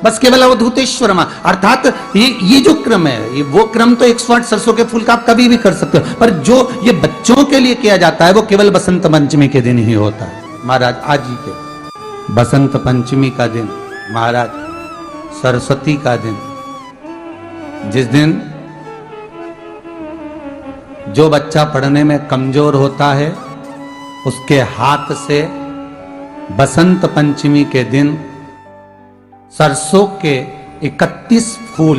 बस केवल अवधूतेश्वर मां, अर्थात ये जो क्रम है, ये वो क्रम तो 108 सरसों के फूल का आप कभी भी कर सकते हो, पर जो ये बच्चों के लिए किया जाता है वो केवल बसंत पंचमी के दिन ही होता है। महाराज आज ही के बसंत पंचमी का दिन, महाराज सरस्वती का दिन, जिस दिन जो बच्चा पढ़ने में कमजोर होता है उसके हाथ से बसंत पंचमी के दिन सरसों के 31 फूल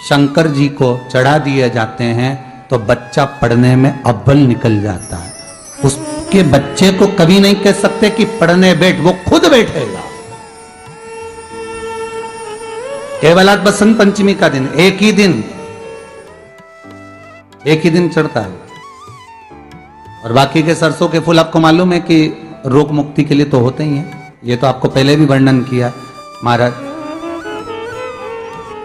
शंकर जी को चढ़ा दिए जाते हैं, तो बच्चा पढ़ने में अव्वल निकल जाता है। उसके बच्चे को कभी नहीं कह सकते कि पढ़ने बैठ, वो खुद बैठेगा। केवल आज बसंत पंचमी का दिन, एक ही दिन चढ़ता है, और बाकी के सरसों के फूल आपको मालूम है कि रोग मुक्ति के लिए तो होते ही हैं। ये तो आपको पहले भी वर्णन किया महाराज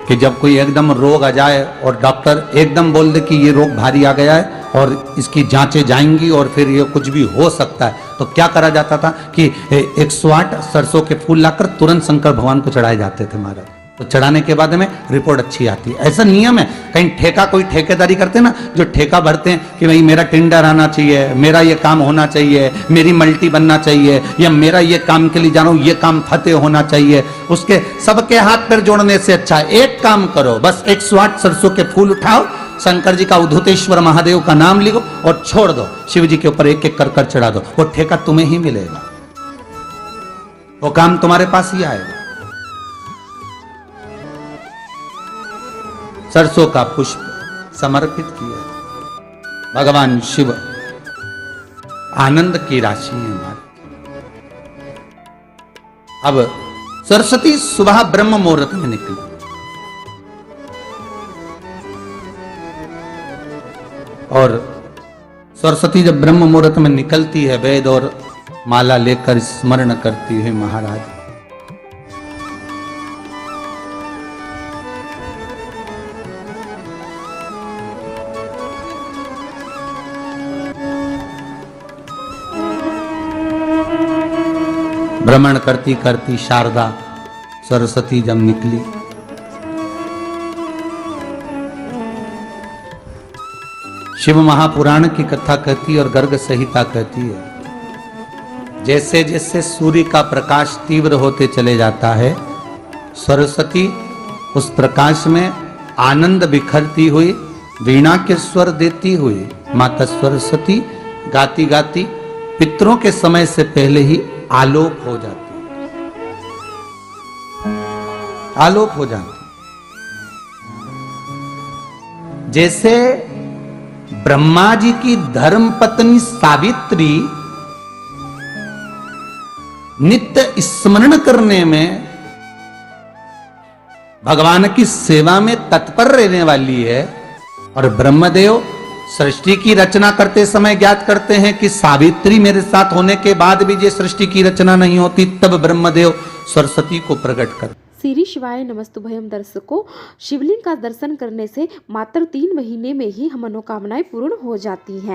कि जब कोई एकदम रोग आ जाए और डॉक्टर एकदम बोल दे कि ये रोग भारी आ गया है और इसकी जांचें जाएंगी और फिर ये कुछ भी हो सकता है, तो क्या करा जाता था कि 108 सरसों के फूल लाकर तुरंत शंकर भगवान को चढ़ाए जाते थे महाराज। तो चढ़ाने के बाद में रिपोर्ट अच्छी आती है। ऐसा नियम है। कहीं ठेका, कोई ठेकेदारी करते हैं ना, जो ठेका भरते हैं कि भाई मेरा टेंडर आना चाहिए, मेरा ये काम होना चाहिए, मेरी मल्टी बनना चाहिए, या मेरा ये काम के लिए जा रहा हूं, ये काम फतेह होना चाहिए, उसके सबके हाथ पैर जोड़ने से अच्छा है एक काम करो, बस 108 सरसों के फूल उठाओ, शंकर जी का उद्धतेश्वर महादेव का नाम लिखो और छोड़ दो, शिव जी के ऊपर एक एक कर चढ़ा दो, वो ठेका तुम्हें ही मिलेगा, वो काम तुम्हारे पास ही आएगा। सरसों का पुष्प समर्पित किया, भगवान शिव आनंद की राशि है हमारी। अब सरस्वती सुबह ब्रह्म मुहूर्त में निकली, और सरस्वती जब ब्रह्म मुहूर्त में निकलती है, वेद और माला लेकर स्मरण करती है महाराज, भ्रमण करती करती शारदा सरस्वती जब निकली, शिव महापुराण की कथा कहती और गर्ग संहिता कहती है, जैसे जैसे सूर्य का प्रकाश तीव्र होते चले जाता है, सरस्वती उस प्रकाश में आनंद बिखरती हुई, वीणा के स्वर देती हुई माता सरस्वती गाती गाती पितरों के समय से पहले ही आलोक हो जाती, आलोक हो जाती। जैसे ब्रह्मा जी की धर्म पत्नी सावित्री नित्य स्मरण करने में, भगवान की सेवा में तत्पर रहने वाली है, और ब्रह्मदेव सृष्टि की रचना करते समय ज्ञात करते हैं कि सावित्री मेरे साथ होने के बाद भी ये सृष्टि की रचना नहीं होती, तब ब्रह्मदेव सरस्वती को प्रकट कर। श्री शिवाय नमस्तुभयम दर्शकों, शिवलिंग का दर्शन करने से मात्र 3 महीने में ही मनोकामनाएं पूर्ण हो जाती हैं।